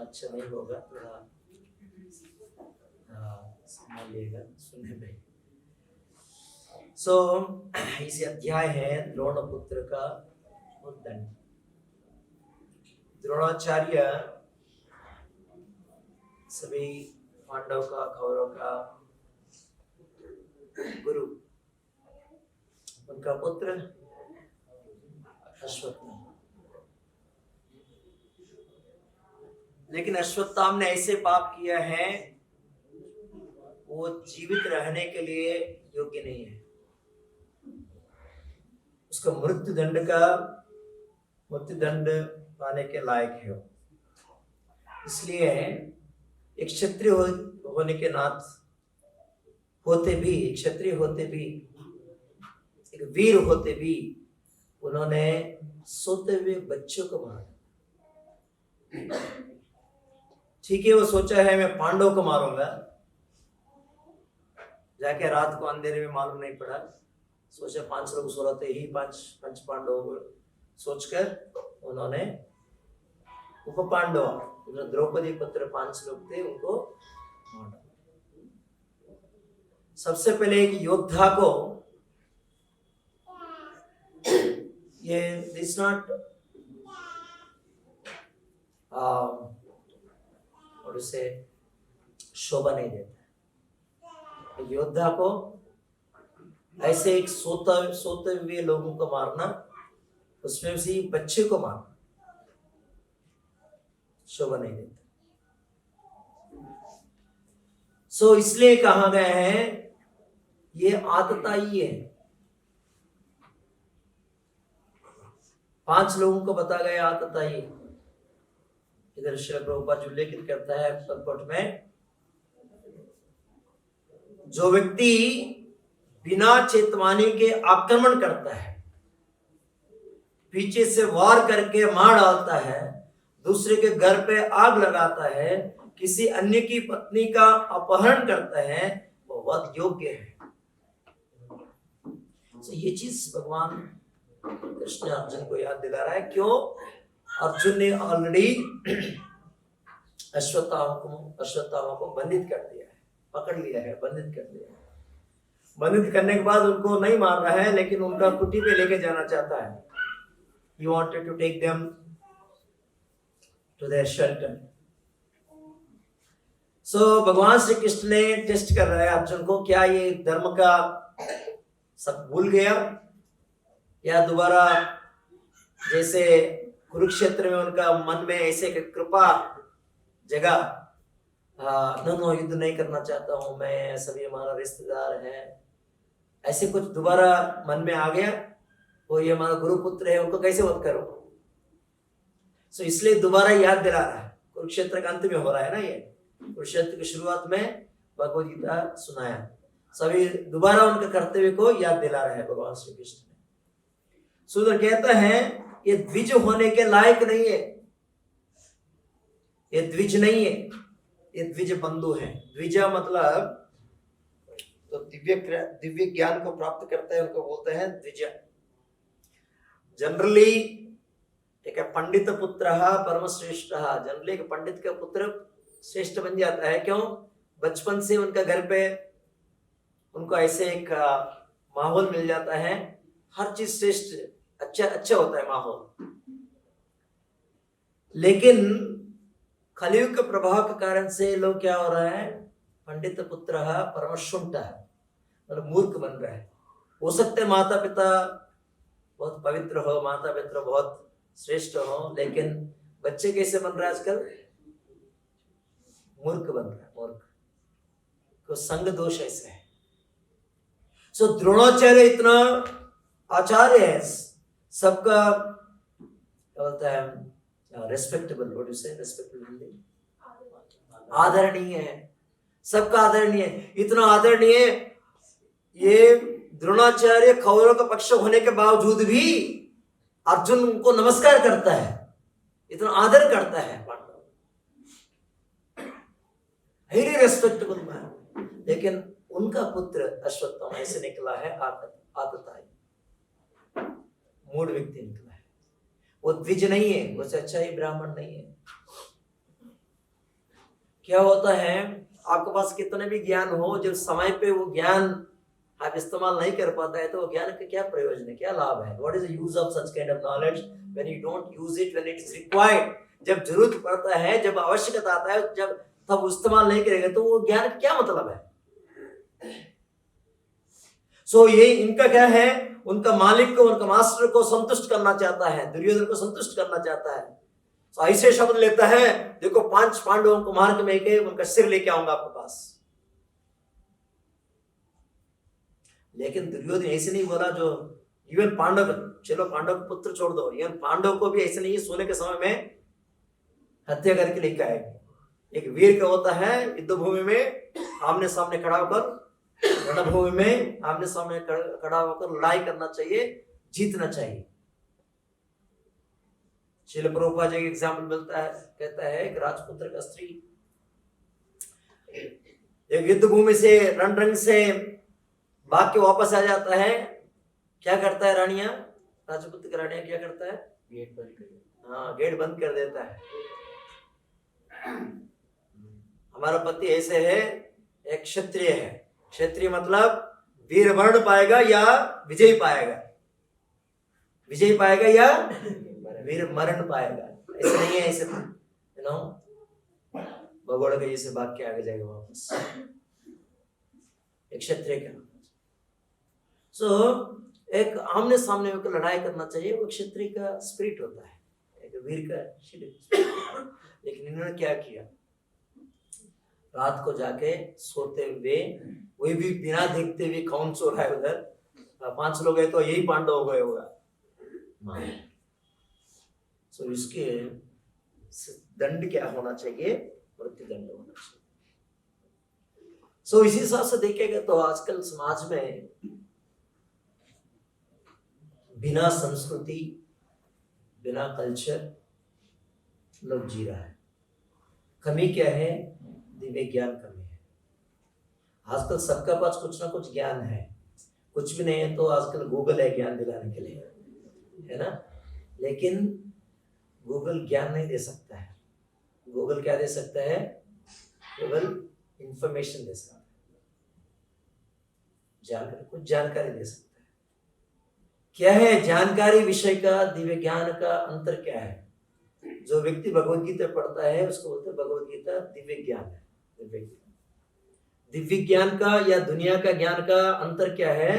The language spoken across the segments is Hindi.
अच्छा नहीं होगा, थोड़ा संभालिएगा सुनने में। इस अध्याय है द्रोणपुत्र का उद्दंड। द्रोणाचार्य सभी पांडव का, कौरव का गुरु, उनका पुत्र अश्वत्थामा। लेकिन अश्वत्थामा ने ऐसे पाप किया है, वो जीवित रहने के लिए योग्य नहीं है। उसका मृत्यु दंड पाने के लायक है वो। इसलिए एक क्षत्रिय होने के नाते होते भी, क्षत्रिय होते भी, एक वीर होते भी, उन्होंने सोते हुए बच्चों को मारा। ठीक है, वो सोचा है मैं पांडव को मारूंगा, जाके रात को अंधेरे में मालूम नहीं पड़ा, सोचा 5 लोग सो रहे ही, पंच पांडवों को सोचकर उन्होंने उप पांडव, द्रौपदी पुत्र 5 लोग थे, उनको मारा। सबसे पहले एक योद्धा को, ये दिस नॉट और उसे शोभा नहीं देता। एक योद्धा को ऐसे एक सोते हुए लोगों को मारना, उसमें से बच्चे को मारना शोभा नहीं देता। इसलिए कहा गया है ये आतताई है। 5 लोगों को बता गया आतताई। इधर श्री प्रभुपाद जी उल्लेखित करता है पदपट में, जो व्यक्ति बिना चेतवानी के आक्रमण करता है, पीछे से वार करके मार डालता है, दूसरे के घर पे आग लगाता है, किसी अन्य की पत्नी का अपहरण करता है, वो बहुत योग्य है। ये चीज भगवान कृष्ण अर्जुन को याद दिला रहा है। क्यों? अर्जुन ने ऑलरेडी अश्वत्थामा को बंधित कर दिया है, पकड़ लिया है, बंधित कर दिया है। बंधित करने के बाद उनको नहीं मार रहा है, लेकिन उनका कुटी पे लेके जाना चाहता है। He wanted to take them to their shelter. भगवान श्री कृष्ण ने टेस्ट कर रहा है अर्जुन को, क्या ये धर्म का सब भूल गया, या दोबारा जैसे कुरुक्षेत्र में उनका मन में ऐसे कृपा जगा, नो युद्ध नहीं करना चाहता हूं मैं, सभी हमारा रिश्तेदार है, ऐसे कुछ दोबारा मन में आ गया, वो ये हमारा गुरु पुत्र है, उनको कैसे वध करो। इसलिए दोबारा याद दिला रहा है। कुरुक्षेत्र का अंत में हो रहा है ना, ये कुरुक्षेत्र की शुरुआत में भगवद गीता सुनाया, सभी दोबारा उनके कर्तव्य को याद दिला रहे हैं भगवान श्री कृष्ण ने। सुंदर कहता है ये द्विज होने के लायक नहीं है, ये द्विज नहीं है, ये द्विज बंधु है। द्विजा मतलब तो दिव्य ज्ञान को प्राप्त करते हैं, उनको बोलते हैं द्विजा। जनरली एक पंडित पुत्र परम श्रेष्ठ, जनरली एक पंडित का पुत्र श्रेष्ठ बन जाता है। क्यों? बचपन से उनका घर पे उनको ऐसे एक माहौल मिल जाता है, हर चीज श्रेष्ठ, अच्छा होता है माहौल। लेकिन कलियुग के प्रभाव के कारण से लोग क्या हो रहा है, पंडित पुत्र परमशुंठ है, मतलब मूर्ख बन रहा है। हो सकते माता पिता बहुत पवित्र हो, माता पिता बहुत श्रेष्ठ हो, लेकिन बच्चे कैसे बन रहा है आजकल? मूर्ख बन रहा है, मूर्ख को संग दोष ऐसे है। द्रोणाचार्य इतना आचार्य है, सबका बोलता है रेस्पेक्टेबल, व्हाट यू से रेस्पेक्टेबल, आदरणीय है, सबका आदरणीय है, इतना आदरणीय। ये द्रोणाचार्य कौरव का पक्ष होने के बावजूद भी अर्जुन को नमस्कार करता है, इतना आदर करता है, वेरी रेस्पेक्टेबल मैन। लेकिन उनका पुत्र अश्वत्थामा ऐसे निकला है, आतताई, मूढ़ व्यक्ति निकला है। वो द्विज नहीं है, वो अच्छा ही ब्राह्मण नहीं है। क्या होता है, आपके पास कितने भी ज्ञान हो, जब समय पे वो ज्ञान आप इस्तेमाल नहीं कर पाता है तो वो ज्ञान का क्या प्रयोजन है, क्या लाभ है? What is the use of such kind of knowledge when you don't use it when it is required? जब जरूरत पड़ता है, जब आवश्यकता आता है, जब तब इस्तेमाल नहीं करेगा तो वो ज्ञान का क्या मतलब है? सो ये इनका क्या है, उनका मालिक को, उनका मास्टर को संतुष्ट करना चाहता है, दुर्योधन को संतुष्ट करना चाहता है। तो ऐसे शब्द लेता है, देखो 5 पांडवों को मार के मैं उनका सिर लेके आऊंगा आपके पास। लेकिन दुर्योधन ऐसे नहीं बोला, जो इवन पांडव, चलो पांडव को पुत्र छोड़ दो, इवन पांडव को भी ऐसे नहीं सोने के समय में हत्या करके लेके आएगी। एक वीर का होता है युद्ध भूमि में आमने सामने खड़ा होकर, रणभूमि में आमने सामने खड़ा होकर लड़ाई करना चाहिए, जीतना चाहिए। श्रील प्रभुपाद जी का एग्जाम्पल मिलता है, कहता है एक राजपुत्र का स्त्री एक युद्ध भूमि से, रणरंग से भाग के वापस आ जाता है। क्या करता है रानिया, राजपुत्र की रानिया क्या करता है? गेट बंद कर देता है। हाँ, गेट बंद कर देता है। हमारा पति ऐसे है, एक क्षत्रिय है। क्षत्रिय मतलब वीर वर्ण पाएगा या विजय पाएगा, विजय पाएगा या वीर मरण पाएगा, ऐसे नहीं है। ऐसे यू नो भगोड़े के जैसे भाग के आगे जाएगा वापस, एक क्षत्रिय का। सो एक आमने सामने होकर लड़ाई करना चाहिए, वो क्षत्रिय का स्पिरिट होता है, एक वीर का स्पिरिट। लेकिन इन्होंने क्या किया, रात को जाके सोते हुए, वही भी बिना देखते हुए कौन सो रहा है उधर, 5 लोग है तो यही पांडव हो गए होगा। सो इसके दंड क्या होना चाहिए? मृत्यु दंड होना चाहिए। सो इसी हिसाब से देखेगा तो आजकल समाज में बिना संस्कृति, बिना कल्चर लोग जी रहा है। कमी क्या है? दिव्य ज्ञान कमी है। आजकल सबका पास कुछ ना कुछ ज्ञान है, कुछ भी नहीं है तो आजकल गूगल है ज्ञान दिलाने के लिए, है ना? लेकिन गूगल ज्ञान नहीं दे सकता है। गूगल क्या दे सकता है? केवल इंफॉर्मेशन दे सकता है, जानकारी, कुछ जानकारी दे सकता है। क्या है जानकारी विषय का, दिव्य ज्ञान का अंतर क्या है? जो व्यक्ति भगवद गीता पढ़ता है उसको बोलते हैं भगवद गीता दिव्य ज्ञान है। दिव्य ज्ञान का या दुनिया का ज्ञान का अंतर क्या है?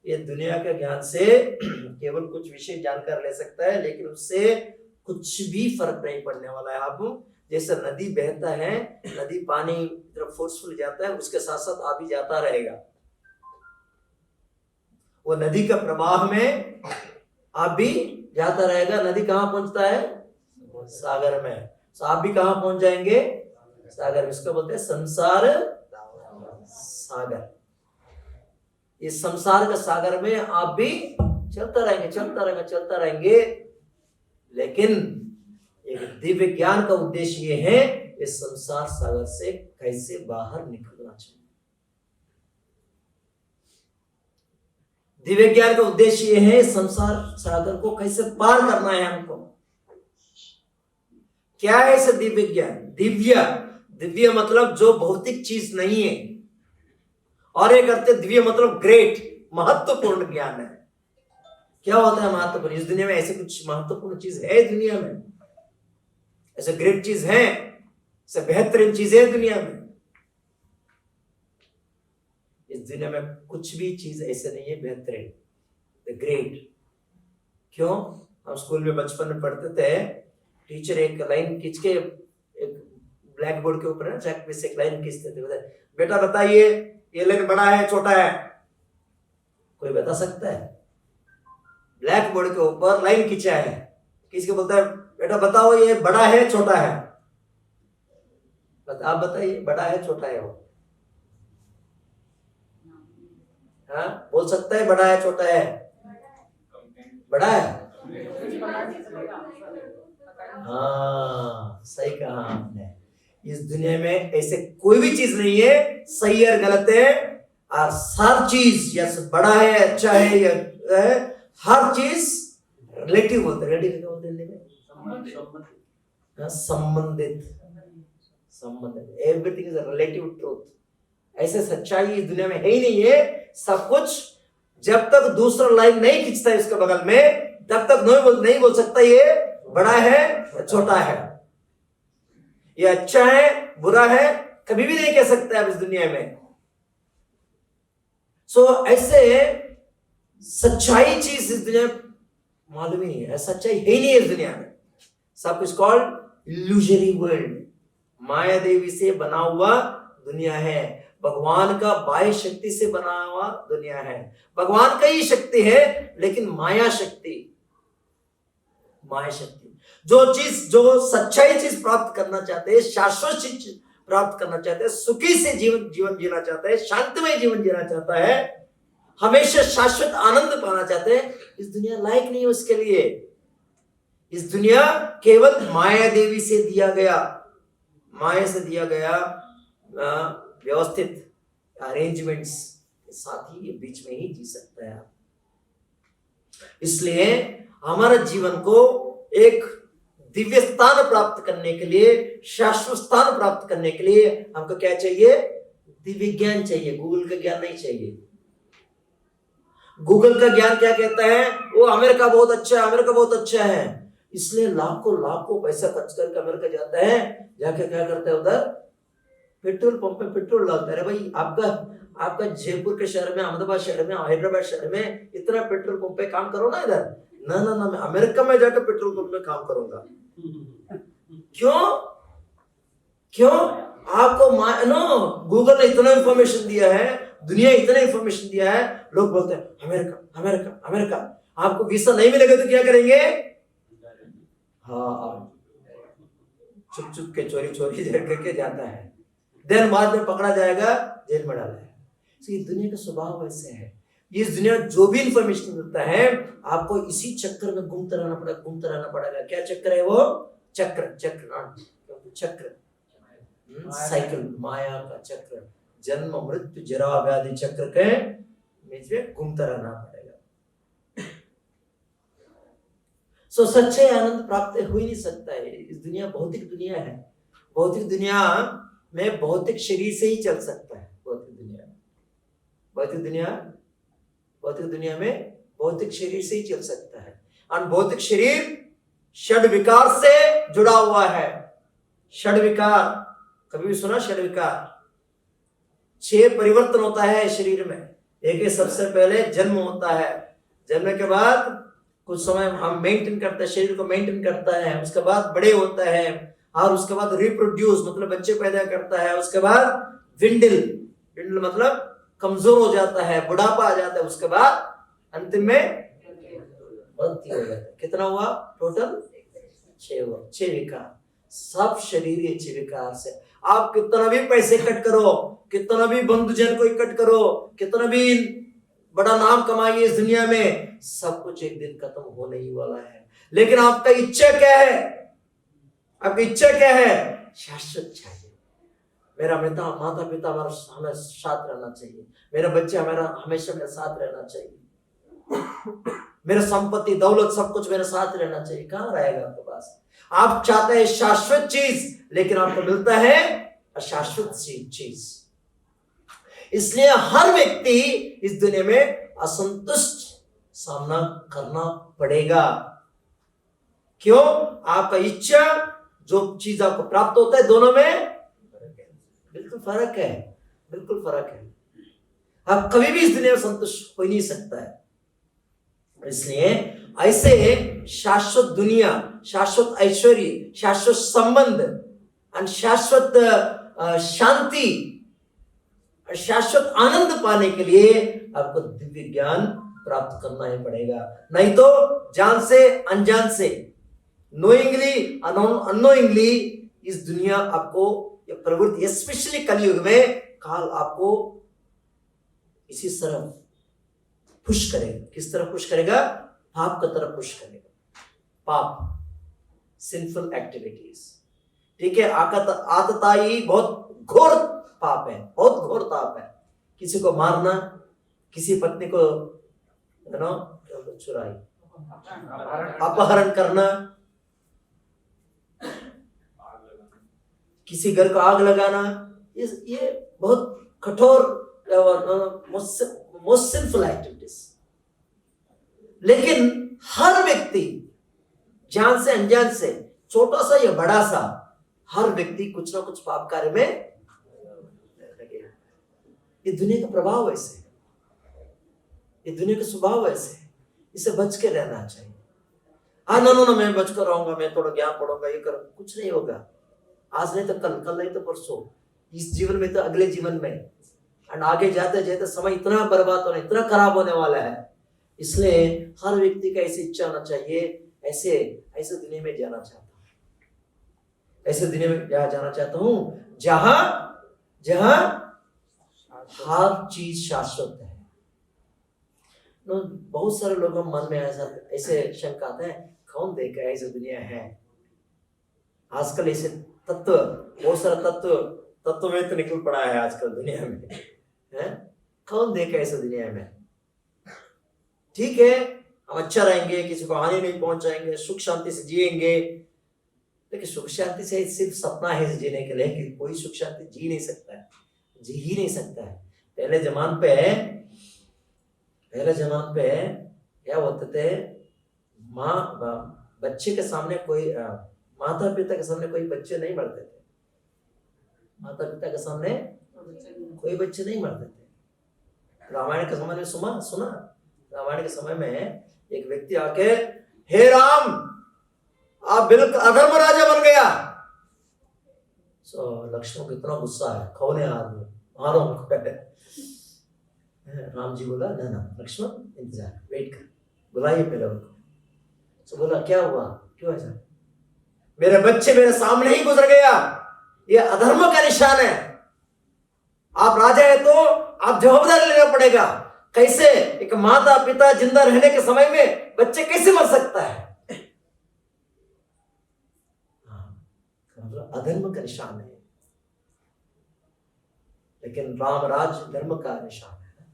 ये दुनिया का ज्ञान से केवल कुछ विषय जानकर ले सकता है, लेकिन उससे कुछ भी फर्क नहीं पड़ने वाला है। आप जैसे नदी बहता है, नदी पानी तरफ फोर्सफुल जाता है, उसके साथ साथ आप भी जाता रहेगा। वो नदी का प्रवाह में आप भी जाता रहेगा। नदी कहाँ पहुंचता है? सागर में। तो आप भी कहाँ पहुंच जाएंगे? सागर। इसको बोलते हैं संसार सागर। इस संसार का सागर में आप भी चलता रहेंगे, चलता रहेंगे, चलता रहेंगे। लेकिन एक दिव्य ज्ञान का उद्देश्य ये है, इस संसार सागर से कैसे बाहर निकलना चाहिए। दिव्य ज्ञान का उद्देश्य ये है, संसार सागर को कैसे पार करना है हमको। क्या है इसे दिव्य ज्ञान? दिव्य, दिव्य मतलब जो भौतिक चीज नहीं है, और एक अर्थ दिव्य मतलब ग्रेट, महत्वपूर्ण ज्ञान है। क्या होता है महत्वपूर्ण? इस दुनिया में ऐसे कुछ महत्वपूर्ण चीज है दुनिया में? ऐसे ग्रेट चीज है, ऐसे बेहतरीन चीज है दुनिया में? इस दुनिया में कुछ भी चीज ऐसे नहीं है बेहतरीन, द ग्रेट। क्यों? हम स्कूल में बचपन में पढ़ते थे, टीचर एक लाइन खींच के, एक ब्लैक बोर्ड के ऊपर चेक पे से एक लाइन खींचते थे, बेटा बताइए ये लाइन बड़ा है छोटा है? कोई बता सकता है? ब्लैक बोर्ड के ऊपर लाइन खींचा है, किसके बोलता है बेटा बताओ ये बड़ा है छोटा है? आप बताइए बड़ा है छोटा है? वो हाँ बोल सकता है बड़ा है छोटा है? बड़ा है। हाँ सही कहा आपने। इस दुनिया में ऐसे कोई भी चीज नहीं है सही और गलत है, और हर चीज या बड़ा है अच्छा है या हर चीज रिलेटिव होता है। रिलेटिव क्या बोलते हैं? संबंधित। संबंध, everything is a relative truth. ऐसे सच्चाई इस दुनिया में है ही नहीं है। सब कुछ जब तक दूसरा लाइन नहीं खींचता है इसके बगल में, तब तक नहीं बोल सकता ये बड़ा है या छोटा है, ये अच्छा है बुरा है, कभी भी नहीं कह सकते आप इस दुनिया में। सो ऐसे सच्चाई चीज इस दुनिया में मालूम ही नहीं है, सच्चाई है ही नहीं इस दुनिया में। सब कुछ कॉल्ड इल्यूजरी वर्ल्ड, माया देवी से बना हुआ दुनिया है, भगवान का बाह्य शक्ति से बना हुआ दुनिया है। भगवान का ही शक्ति है, लेकिन माया शक्ति, जो सच्चाई चीज प्राप्त करना चाहते हैं, शाश्वत चीज प्राप्त करना चाहते हैं, सुखी से जीवन जीना चाहता है, शांतिमय जीवन जीना चाहता है, हमेशा शाश्वत आनंद पाना चाहते हैं, इस दुनिया लायक नहीं है उसके लिए। इस दुनिया केवल माया देवी से दिया गया, माया से दिया गया व्यवस्थित अरेंजमेंट्स के साथ ही ये बीच में ही जी सकता है। इसलिए हमारे जीवन को एक दिव्य स्थान प्राप्त करने के लिए, शाश्वत स्थान प्राप्त करने के लिए हमको क्या चाहिए? दिव्य ज्ञान चाहिए, गूगल का ज्ञान नहीं चाहिए। गूगल का ज्ञान क्या कहता है? वो अमेरिका बहुत अच्छा है, अमेरिका बहुत अच्छा है, इसलिए लाखों पैसा खर्च करके अमेरिका जाता है, जाके क्या करता है उधर पेट्रोल पंप में पेट्रोल डालता है। भाई आपका जयपुर के शहर में, अहमदाबाद शहर में, हैदराबाद शहर में इतना पेट्रोल पंप पे काम करो ना इधर। ना मैं अमेरिका में जाकर पेट्रोल पंप में काम करूंगा। क्यों? आपको गूगल ने इतना इंफॉर्मेशन दिया है, दुनिया इतना इंफॉर्मेशन दिया है, लोग बोलते हैं अमेरिका अमेरिका अमेरिका। आपको वीसा नहीं मिलेगा तो क्या करेंगे? हाँ, चुप के चोरी करके जाता है, देन बाद में पकड़ा जाएगा, जेल में डाला है। तो ये दुनिया का स्वभाव ऐसे है। ये दुनिया जो भी इंफॉर्मेशन देता है, आपको इसी चक्कर में घूमते रहना पड़ेगा। क्या चक्कर है वो? चक्र साइकिल, माया का चक्र, जन्म मृत्यु जरा व्याधि चक्र के बीच में घूमता रहना पड़ेगा। सो सच्चे आनंद प्राप्त हो ही नहीं सकता है। इस दुनिया भौतिक दुनिया है, भौतिक दुनिया में भौतिक शरीर से ही चल सकता है। भौतिक दुनिया में भौतिक शरीर से ही चल सकता है। और भौतिक शरीर षड विकार से जुड़ा हुआ है। षड विकार, कभी भी सुना? षड विकार 6 परिवर्तन होता है शरीर में। एक सबसे पहले जन्म होता है, जन्म के बाद कुछ समय हम मेंटेन करते हैं, शरीर को मेंटेन करता है, उसके बाद बड़े होता है, और उसके बाद रिप्रोड्यूस मतलब बच्चे पैदा करता है, उसके बाद विंडल मतलब कमजोर हो जाता है, बुढ़ापा आ जाता है, उसके बाद अंतिम में मृत्यु हो जाता है। कितना हुआ टोटल? 6 विकार। सब शरीर ये 6 विकार से। आप कितना भी पैसे इकट्ठ करो, कितना भी बंधुजन को इकट्ठ करो, कितना भी बड़ा नाम कमाइए इस दुनिया में, सब कुछ एक दिन खत्म होने ही वाला है। लेकिन आपका इच्छा क्या है? आपकी इच्छा क्या है? शाश्वत चाहिए। मेरा माता पिता हमारे साथ रहना चाहिए, मेरा बच्चा हमेशा मेरे साथ रहना चाहिए, मेरा संपत्ति दौलत सब कुछ मेरे साथ रहना चाहिए। कहां रहेगा आपके पास? आप चाहते हैं शाश्वत चीज, लेकिन आपको मिलता है अशाश्वत चीज। इसलिए हर व्यक्ति इस दुनिया में असंतुष्ट सामना करना पड़ेगा। क्यों? आपका इच्छा, जो चीज आपको प्राप्त होता है, दोनों में बिल्कुल फर्क है। आप कभी भी इस दुनिया में संतुष्ट हो नहीं सकता है। इसलिए ऐसे शाश्वत दुनिया, शाश्वत ऐश्वर्य, शाश्वत संबंध और शाश्वत शांति, शाश्वत आनंद पाने के लिए आपको दिव्य ज्ञान प्राप्त करना ही पड़ेगा। नहीं तो जान से अनजान से, नोइंगली अननोइंगली, इस दुनिया आपको प्रवृत्ति, स्पेशली कलयुग में काल आपको इसी तरफ पुश करेगा। किस तरफ पुश करेगा? पाप की तरफ पुश करेगा। पाप, सिंफुल एक्टिविटीज। ठीक है, आतताई बहुत घोर पाप है, बहुत घोर पाप है। किसी को मारना, किसी पत्नी को चुराई, अपहरण करना, किसी घर को आग लगाना, ये बहुत कठोर मोस्ट सिंफुल एक्टिविटीज। लेकिन हर व्यक्ति जान से अनजान से, छोटा सा या बड़ा सा, हर व्यक्ति कुछ ना कुछ पाप कार्य में लगे। ये दुनिया का प्रभाव ऐसे है, ये दुनिया का स्वभाव ऐसे है, इसे बच के रहना चाहिए। हाँ नो मैं बच कर रहूंगा, मैं थोड़ा ज्ञान पढ़ूंगा, ये कर, कुछ नहीं होगा। आज नहीं तो कल, कल नहीं तो परसों, इस जीवन में तो अगले जीवन में, और आगे जाते जाते समय इतना बर्बाद होने, इतना खराब होने वाला है। इसलिए हर व्यक्ति का ऐसी इच्छा होना चाहिए, ऐसे ऐसे दुनिया में जाना चाहता हूँ, ऐसे दुनिया में जाना चाहता हूँ जहां जहां हर चीज शाश्वत है। बहुत सारे लोगों के मन में ऐसे शंका आता है, कौन देखा ऐसे दुनिया है। आजकल ऐसे तत्व, बहुत सारा तत्ववेत्ता तो निकल पड़ा है आजकल दुनिया में, है? कौन देखा ऐसे दुनिया में। ठीक है, हम अच्छा रहेंगे, किसी को हानि नहीं पहुंचाएंगे, सुख शांति से जिएंगे, लेकिन सुख शांति से सिर्फ सपना है जीने के लिए, कि कोई सुख शांति जी नहीं सकता है, जी ही नहीं सकता है। पहले जमाने पे क्या होते थे, बच्चे के सामने कोई, माता पिता के सामने कोई बच्चे नहीं मरते थे, माता पिता के सामने कोई बच्चे नहीं मरते थे। रामायण के समय में सुना रामायण के समय में एक व्यक्ति आके, हे राम, आप बिल्कुल अधर्म राजा बन गया। लक्ष्मण को इतना गुस्सा है, कौन है आदमी, मारो उनको। राम जी बोला, ना लक्ष्मण इंतजार, वेट कर, बुलाइए पहले उनको। बोला, क्या हुआ, क्यों ऐसा? मेरे बच्चे मेरे सामने ही गुजर गया, ये अधर्म का निशान है। आप राजा है तो आप जवाबदारी लेना पड़ेगा। कैसे एक माता पिता जिंदा रहने के समय में बच्चे कैसे मर सकता है? अधर्म का निशान है, लेकिन राम राज धर्म का निशान है,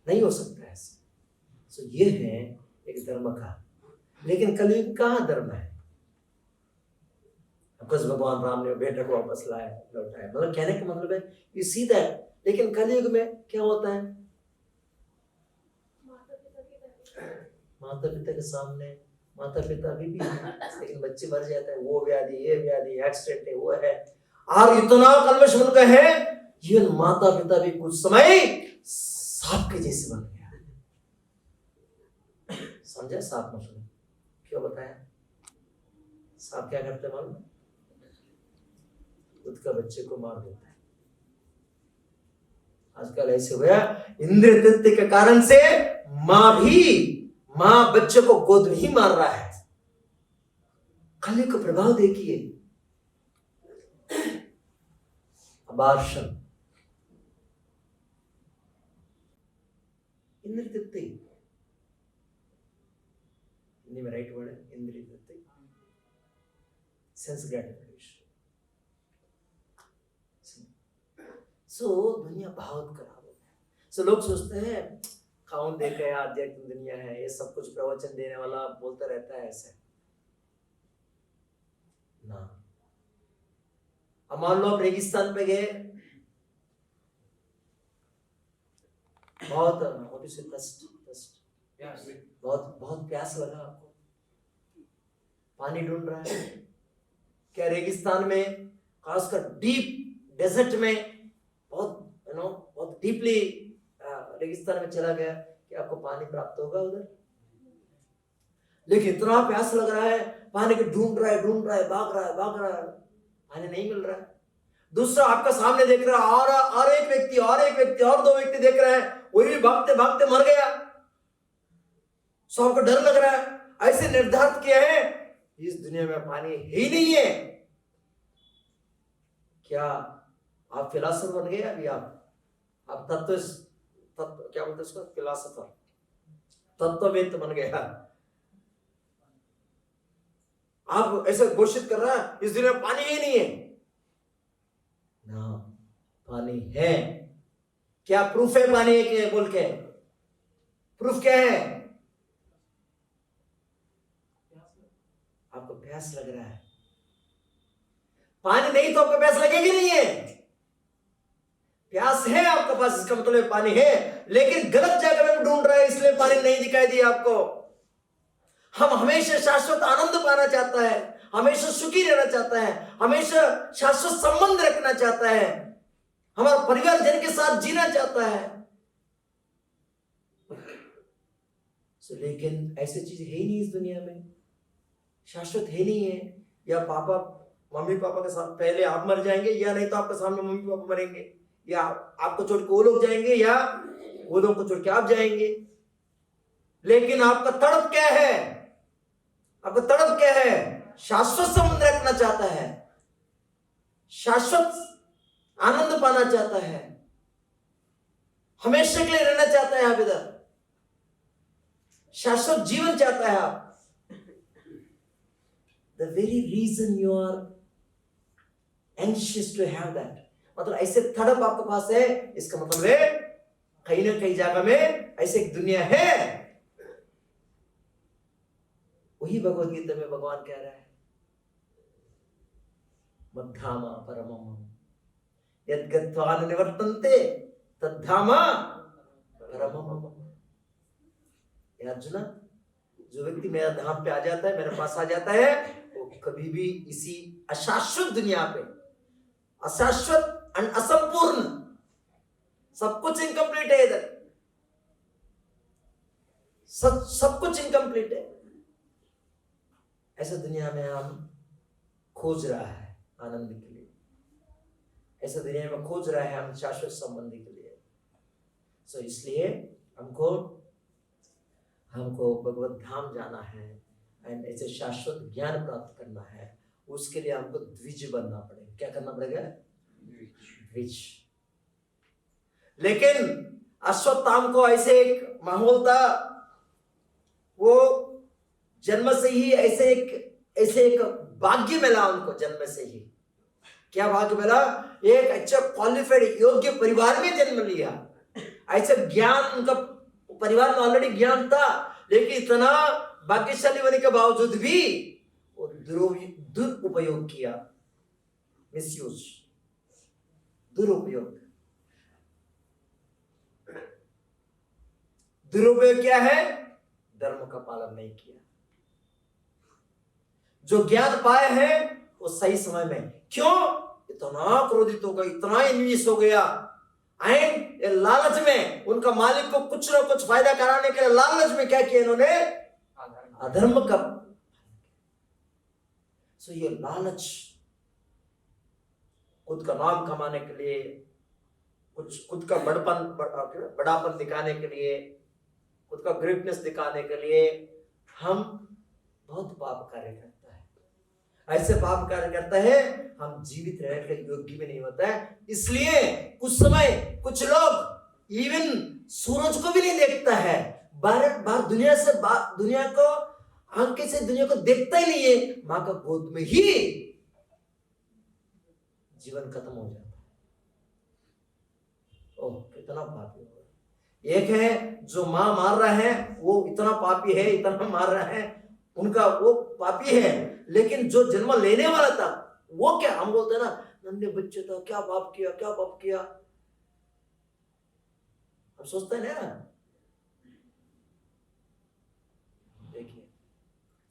नहीं हो सकता है ऐसे। ये है एक धर्म का, लेकिन कलयुग कहाँ धर्म है? भगवान राम ने बेटे को वापस लौटाया, मतलब कहने का मतलब है ये सीधा है। लेकिन कलयुग में क्या होता है, माता पिता के सामने, माता पिता भी लेकिन बच्चे मर जाते हैं, वो व्याधि, ये व्याधि, एक्सीडेंट है, वो है, और इतना कलमश बन गए हैं, ये माता पिता भी कुछ समय सांप के जैसे बन गया। समझे? सांप मतलब क्यों बताया? सांप क्या करते मालूम? खुद का बच्चे को मार देता है। आजकल ऐसे हुआ, इंद्रिय तृप्ति के कारण से माँ बच्चे को गोद में ही मार रहा है। कलयुग का प्रभाव देखिए, अबार्शन, इंद्रिय तृप्ति, हिंदी में राइट वर्ड है इंद्रिय तृप्ति, सेंस ग्रेटिफिकेशन। दुनिया बहुत खराब हो गया। लोग सोचते हैं, कौन देखा है, आध्यात्मिक दुनिया है, ये सब कुछ प्रवचन देने वाला बोलता रहता है ऐसे ना। अब मान लो आप रेगिस्तान पे गए, बहुत बहुत प्यास लगा आपको, पानी ढूंढ रहा है। क्या रेगिस्तान में, खासकर डीप डेजर्ट में, बहुत डीपली रेगिस्तान में चला गया कि आपको पानी प्राप्त होगा उधर? लेकिन इतना प्यास लग रहा है, पानी को ढूंढ रहा है, भाग रहा है, पानी नहीं मिल रहा है। दूसरा आपका सामने देख रहा है, और एक व्यक्ति और दो व्यक्ति देख रहे हैं, वही भी भागते भागते मर गया। सबको डर लग रहा है, ऐसे निर्धारित किया है इस दुनिया में पानी ही नहीं है। क्या आप फिलोसोफर बन गए? अभी आप तत्व क्या बोलते उसको, फिलोसोफर, तत्ववेत्त बन गया। आप ऐसे घोषित कर रहा है इस दुनिया में पानी ही नहीं है ना। पानी है। क्या प्रूफ है पानी है के बोल के? प्रूफ क्या है? आपको प्यास लग रहा है, पानी नहीं तो आपको प्यास लगेगी नहीं है। प्यास है आपके पास, इसका मतलब पानी है, लेकिन गलत जगह में ढूंढ रहे हैं, इसलिए पानी नहीं दिखाई दिया आपको। हम हमेशा शाश्वत आनंद पाना चाहता है, हमेशा सुखी रहना चाहता है, हमेशा शाश्वत संबंध रखना चाहता है, हमारा परिवार जन के साथ जीना चाहता है। लेकिन ऐसी चीज है ही नहीं इस दुनिया में, शाश्वत है नहीं है। या पापा मम्मी पापा के साथ पहले आप मर जाएंगे, या नहीं तो आपके सामने मम्मी पापा मरेंगे, या आपको छोड़ के वो लोग जाएंगे, या वो लोग को छोड़ के आप जाएंगे। लेकिन आपका तड़प क्या है? आपका तड़प क्या है? शाश्वत संबंध रखना चाहता है, शाश्वत आनंद पाना चाहता है, हमेशा के लिए रहना चाहता है आप इधर, शाश्वत जीवन चाहता है आप। The very reason you are anxious to have that, मतलब ऐसे तड़प आपके पास है, इसका मतलब है कहीं ना कहीं जगह में ऐसे एक दुनिया है। वही भगवद गीता में भगवान कह रहा है, मद्धामा परमम यद् गत्वा न निवर्तन्ते तद्धामा परमम। अर्जुन, जो व्यक्ति मेरा धाम पे आ जाता है, मेरे पास आ जाता है, वो कभी भी इसी अशाश्वत दुनिया पे, अशाश्वत असंपूर्ण, सब कुछ इनकम्प्लीट है इधर, सब कुछ इनकम्प्लीट है, ऐसा दुनिया में हम खोज रहा है आनंद के लिए, ऐसा दुनिया में खोज रहा है हम शाश्वत संबंधी के लिए। सो इसलिए हमको भगवत धाम जाना है एंड ऐसे शाश्वत ज्ञान प्राप्त करना है। उसके लिए हमको द्विज बनना पड़ेगा। क्या करना पड़ेगा? द्विज। लेकिन अश्वत्थाम को ऐसे एक माहौल था, वो जन्म से ही ऐसे एक भाग्य मिला उनको, जन्म से ही। क्या भाग्य मिला? एक अच्छा क्वालिफाइड योग्य परिवार में जन्म लिया। ऐसा ज्ञान उनका परिवार में ऑलरेडी ज्ञान था, लेकिन इतना भाग्यशाली होने के बावजूद भी वो दुरुपयोग किया, मिसयूज, दुरुपयोग। दुरुपयोग क्या है? धर्म का पालन नहीं किया। जो ज्ञान पाए हैं वो सही समय में, क्यों इतना क्रोधित हो गया, इतना इन्विस हो गया, एंड लालच में उनका मालिक को कुछ ना कुछ फायदा कराने के लिए लालच में क्या किया इन्होंने? अधर्म का। सो ये लालच, खुद का नाम कमाने के लिए, कुछ खुद का बड़ापन दिखाने के लिए, खुद का ग्रेटनेस दिखाने के लिए हम बहुत पाप कार्य करता है। ऐसे पाप कार्य करता है हम जीवित रहने के योग्य भी नहीं होता है। इसलिए कुछ समय कुछ लोग इवन सूरज को भी नहीं देखता है, बाहर दुनिया को आंखें से दुनिया को देखता ही नहीं है, मां का गोद में ही जीवन खत्म हो जाता है। ओह कितना पापी हो। एक है जो मां मार रहा है, वो इतना पापी है, इतना मार रहा है, उनका वो पापी है। लेकिन जो जन्म लेने वाला था वो क्या, हम बोलते हैं ना नन्हे बच्चे था, क्या पाप किया, क्या पाप किया, हम सोचते हैं ना। देखिए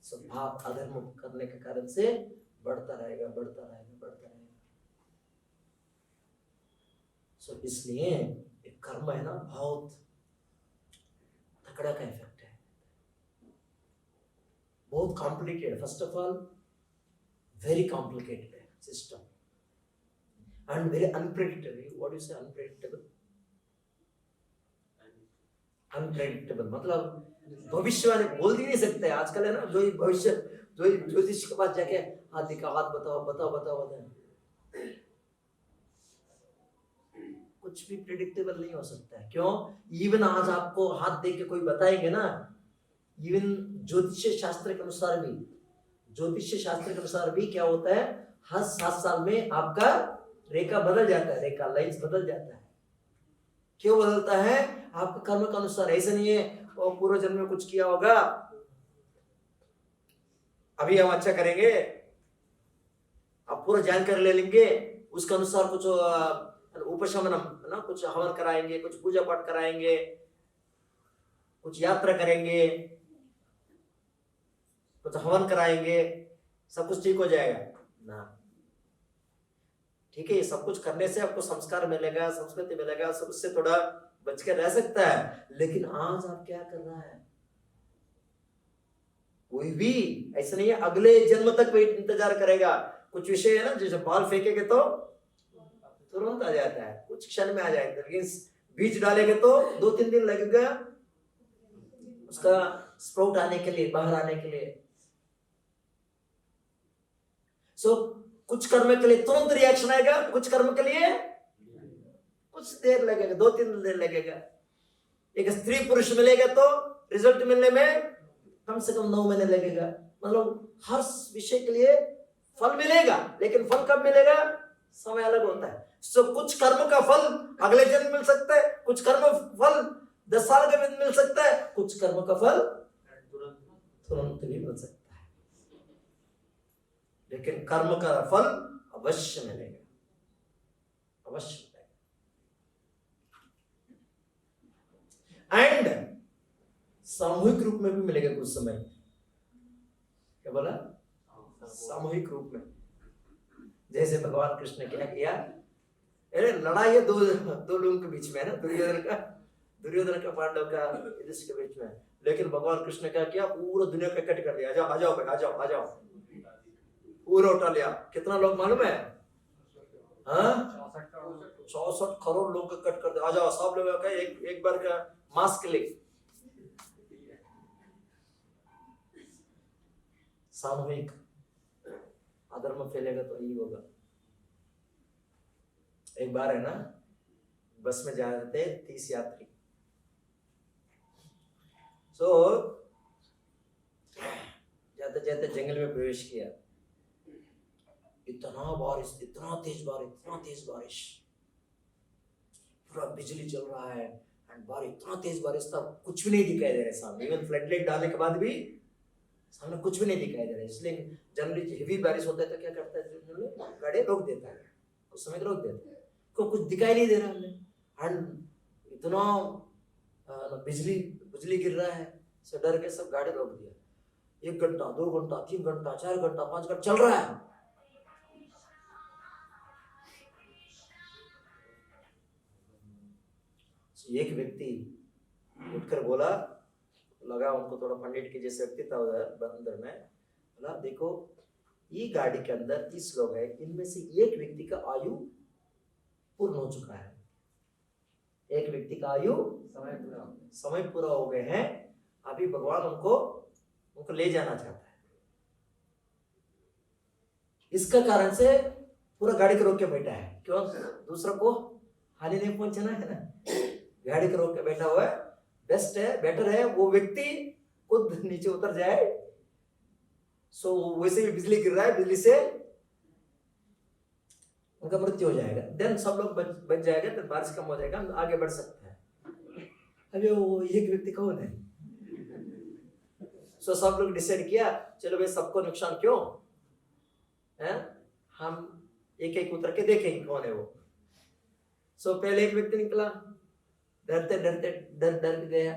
स्वभाव अधर्म करने के कारण से बढ़ता रहेगा, बढ़ता रहेगा, बढ़ता रहेगा। सो इसलिए एक कर्म है ना, बहुत तकड़ा का इफेक्ट है, बहुत complicated. First of all very complicated system and very unpredictable. What do you say unpredictable? Unpredictable मतलब भविष्यवाणी बोल ही नहीं सकते आजकल, है ना। जो भविष्य जो ज्योतिष के पास जाके हाथ दिखा, हाथ बताओ बताओ बताओ बताओ, कुछ भी प्रेडिक्टेबल नहीं हो सकता है। क्यों? इवन आज आपको हाथ देख के कोई बताएंगे ना, इवन ज्योतिष शास्त्र के अनुसार भी, ज्योतिष शास्त्र के अनुसार भी क्या होता है, हर 7 साल में आपका रेखा बदल जाता है, रेखा लाइन्स बदल जाता है। क्यों बदलता है? आपके कर्म के अनुसार। ऐसा नहीं है वो पूर्व जन्म में कुछ किया होगा, अभी हम अच्छा करेंगे, आप पूरा जानकारी ले लेंगे, उसके अनुसार कुछ उपशमनम है ना, कुछ हवन कराएंगे, कुछ पूजा पाठ कराएंगे, कुछ यात्रा करेंगे, कुछ हवन कराएंगे, सब कुछ ठीक हो जाएगा ना। ठीक है, ये सब कुछ करने से आपको संस्कार मिलेगा, संस्कृति मिलेगा, सब उससे थोड़ा बच के रह सकता है। लेकिन आज आप क्या कर रहा है, कोई भी ऐसा नहीं है अगले जन्म तक वेट इंतजार करेगा। कुछ विषय है ना, जैसे बाल फेंकेंगे तो तुरंत आ जाता है, कुछ क्षण में आ जाएगा, लेकिन बीज डालेंगे तो 2-3 दिन लगेगा उसका स्प्राउट आने के लिए, बाहर आने के लिए। सो कुछ कर्म के लिए तुरंत रिएक्शन आएगा, कुछ कर्म के लिए कुछ देर लगेगा, 2-3 दिन लगेगा। एक स्त्री पुरुष मिलेगा तो रिजल्ट मिलने में कम से कम 9 महीने लगेगा। मतलब हर विषय के लिए फल मिलेगा, लेकिन फल कब मिलेगा, समय अलग होता है। सो कुछ कर्म का फल अगले जन्म मिल सकता है, कुछ कर्म फल 10 साल के बाद मिल सकता है, कुछ कर्म का फल तुरंत भी मिल सकता है, लेकिन कर्म का फल अवश्य मिलेगा, अवश्य मिलेगा। एंड सामूहिक रूप में भी मिलेगा कुछ समय। क्या बोला, सामूहिक रूप में। जैसे भगवान कृष्ण ने क्या किया, अरे लड़ाई है दो लोगों के बीच में है ना, दुर्योधन का पांडव का युधिष्ठिर के बीच में, लेकिन भगवान कृष्ण ने क्या किया, पूरा दुनिया को इकट्ठ कर दिया, आ जाओ भाई, आ जाओ, पूरा उठा लिया। कितना लोग मालूम है, 64 करोड़ लोग इकट्ठ कर दिया, आ जाओ सब लोग का एक बार का मास्क ले। सामूहिक अधर्म फैलेगा तो यही होगा। एक बार है ना, बस में जा रहे थे 30 यात्री। सो जाते जाते जंगल में प्रवेश किया, इतना बारिश, इतना तेज बारिश, पूरा बिजली चल रहा है, एंड बारिश, इतना तेज बारिश था, कुछ भी नहीं दिखाई दे रहा सामने। इवन फ्लड लाइट डालने के बाद भी सामने कुछ भी नहीं दिखाई दे रहा है। इसलिए जनरली हेवी बारिश होता है तो क्या करता है, गाड़ी रोक देता है, कुछ समय रोक देता है, को कुछ दिखाई नहीं दे रहा हमने, एंड इतना बिजली गिर रहा है, सो डर के सब गाड़ी रोक दिया। 1 घंटा, 2 घंटा, 3 घंटा, 4 घंटा, 5 घंटा चल रहा है। एक व्यक्ति उठकर बोला, लगा उनको थोड़ा पंडित की जैसे व्यक्ति था उधर अंदर में, बोला देखो ये गाड़ी के अंदर 30 लोग हैं, इनमें से एक व्यक्ति का आयु पूर्ण हो चुका है, एक व्यक्ति का आयु समय पूरा हो गए हैं, अभी भगवान उनको ले जाना चाहता है। इसका कारण से पूरा गाड़ी को रोक के बैठा है, क्यों, दूसरों को हानि नहीं पहुंचाना है ना, गाड़ी को रोक के बैठा हुआ है। बेस्ट है, बेटर है वो व्यक्ति खुद नीचे उतर जाए। सो वैसे भी बिजली गिर रहा है, बिजली से उनका मृत्यु हो जाएगा, देन सब लोग बच जाएगा, तो बारिश कम हो जाएगा, आगे बढ़ सकते हैं। अभी वो एक व्यक्ति कौन है, सो सब लोग डिसाइड किया, चलो भाई सबको नुकसान क्यों है, हम एक उतर के देखेंगे कौन है वो। सो पहले एक व्यक्ति निकला, डर गया,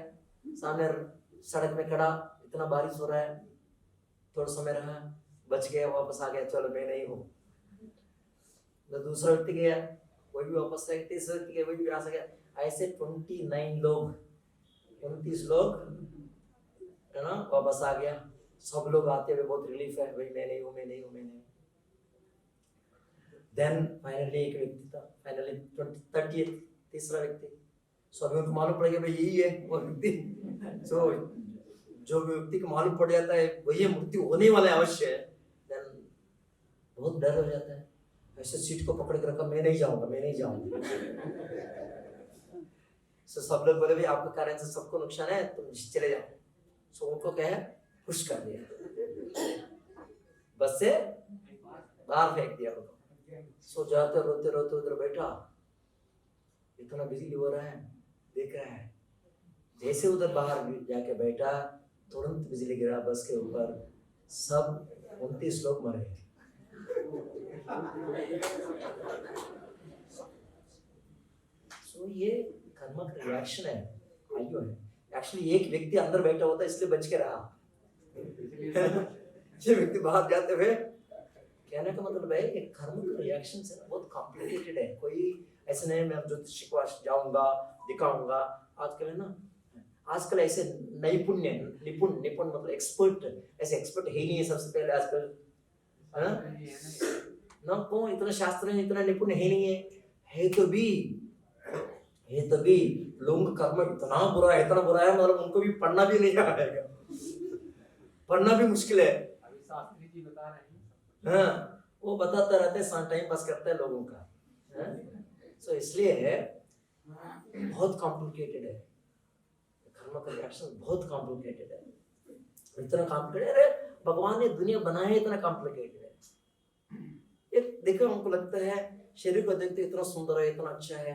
सामने सड़क में खड़ा, इतना बारिश हो रहा है, थोड़ा समय रहा, बच गया, वापस आ गया, चलो मैं नहीं हूँ। तो दूसरा व्यक्ति गया, वो भी वापस आ गया, तीसरा व्यक्ति गया, वो भी आ गया, ऐसे 29 लोग, 29 लोग है ना, वापस आ गया। सब लोग आते हुए बहुत रिलीफ है, भाई मैं नहीं हूँ। देन फाइनली एक व्यक्ति था, फाइनली 30th तीसरा व्यक्ति। सो अभी उनको मालूम पड़ गया भाई यही है वो व्यक्ति। सो जो व्यक्ति को मालूम पड़ जाता है वही मृत्यु होने वाला है अवश्य है, देन बहुत डर हो जाता है, ऐसे सीट को पकड़ कर रखा, मैं नहीं जाऊंगा। सो सब लोग बोले भाई आपके कारण से सबको नुकसान है, तुम चले जाओ। सो उनको क्या है, पुश कर दिया, बस से बाहर फेंक दिया उनको। सो जाते रोते उधर बैठा, इतना बिजली हो रहा है, देख रहा है, जैसे उधर बाहर जाके बैठा, तुरंत बिजली गिरा बस के ऊपर, सब 29 लोग मरे। सो ये कर्म का रिएक्शन है, आयु है। एक्चुअली एक व्यक्ति अंदर बैठा होता इसलिए बच के रहा। ये व्यक्ति बाहर जाते हुए, कहने का मतलब है कि कर्म का रिएक्शन से बहुत कॉम्प्लिकेटेड है। कोई ऐसे नहीं मैं ज्योतिष के पास जाऊंगा दिखाऊंगा। आजकल है ना, आजकल ऐसे नैपुण्य निपुण निपुण मतलब एक्सपर्ट, ऐसे एक्सपर्ट है ही नहीं है सबसे पहले आजकल, है ना? को इतना शास्त्र में इतना निपुण है नहीं है तो भी लोगों का कर्म इतना बुरा है मतलब उनको भी पढ़ना भी नहीं आएगा, पढ़ना भी मुश्किल है। अभी शास्त्री जी बता रहे हैं। हाँ, वो बताते रहते हैं, टाइम पास करते हैं लोगों का। सो इसलिए बहुत कॉम्प्लिकेटेड है कर्म का रिएक्शन, बहुत कॉम्प्लिकेटेड है, इतना कॉम्प्लिकेटेड है। भगवान ने दुनिया बनाया इतना कॉम्प्लिकेटेड है। एक देखो हमको लगता है शरीर को देखते इतना सुंदर है, इतना अच्छा है,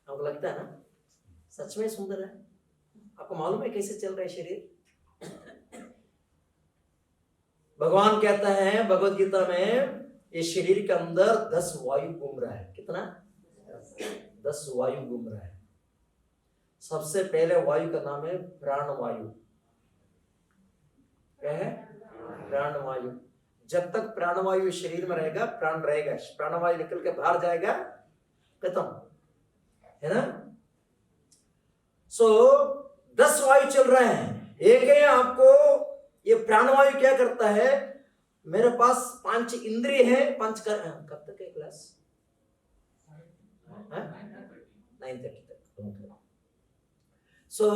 हमको लगता है ना सच में सुंदर है। आपको मालूम है कैसे चल रहा है शरीर? भगवान कहता है भगवत गीता में, ये शरीर के अंदर 10 वायु घूम रहा है। कितना? 10 वायु घूम रहा है। सबसे पहले वायु का नाम है प्राण वायु। क्या है? प्राण वायु। जब तक प्राणवायु शरीर में रहेगा प्राण रहेगा, प्राणवायु निकल के बाहर जाएगा खत्म, है ना? सो 10 वायु चल रहे हैं। एक है आपको ये प्राणवायु क्या करता है, मेरे पास 5 इंद्रिय है, कब तक है क्लास? 9:30 तक। सो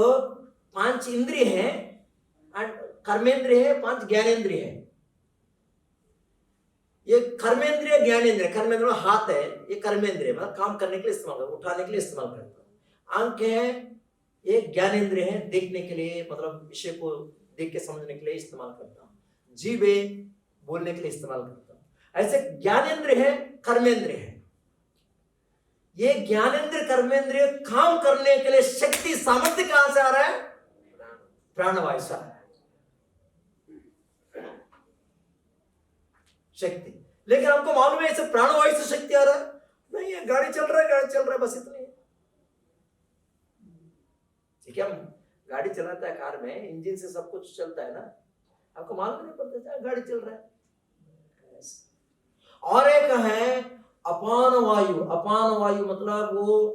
5 इंद्रिय है एंड कर्मेंद्रिय है, 5 ज्ञानेंद्रिय है। ये कर्मेंद्रिय ज्ञानेंद्रिय, कर्मेंद्रिय हाथ है, ये कर्मेंद्रिय मतलब काम करने के लिए इस्तेमाल करता, उठाने के लिए इस्तेमाल करता। आंख है, ये ज्ञानेंद्रिय है, देखने के लिए मतलब विषय को देख के समझने के लिए इस्तेमाल करता हूं। जीभ है, बोलने के लिए इस्तेमाल करता हूं। ऐसे ज्ञानेंद्रिय है, कर्मेंद्रिय है। ये ज्ञानेंद्रिय कर्मेंद्रिय काम करने के लिए शक्ति सामर्थ्य कहां से आ रहा है? प्राणवायु से शक्ति। लेकिन हमको मालूम है इसे प्राणवायु से शक्ति आ रहा है नहीं है। गाड़ी चल रहा है बस इतना ही। ठीक है, हम गाड़ी चलाता है कार में, इंजन से सब कुछ चलता है ना, आपको मालूम नहीं पड़ता गाड़ी चल रहा है। और एक है अपान वायु। अपान वायु मतलब वो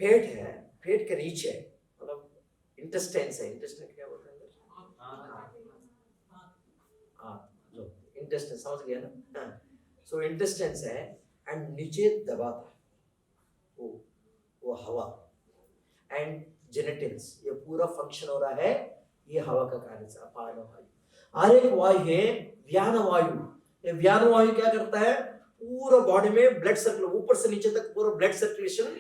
पेट है, पेट के नीचे मतलब इंटेस्टाइन है। इंटेस्टाइन क्या बोलते हैं? जो इंटेस्टाइन समझ गया ना? सो इंटेस्टाइन है एंड नीचे दबाता है वो हवा एंड जेनेटिल्स, ये पूरा फंक्शन हो रहा है ये हवा का कार्य से। अपान वायु। और एक वायु है व्यान वायु। ये व्यान वायु क्या करता है, पूरा बॉडी में ब्लड सर्कुलेशन ऊपर से नीचे तक पूरा ब्लड सर्कुलेशन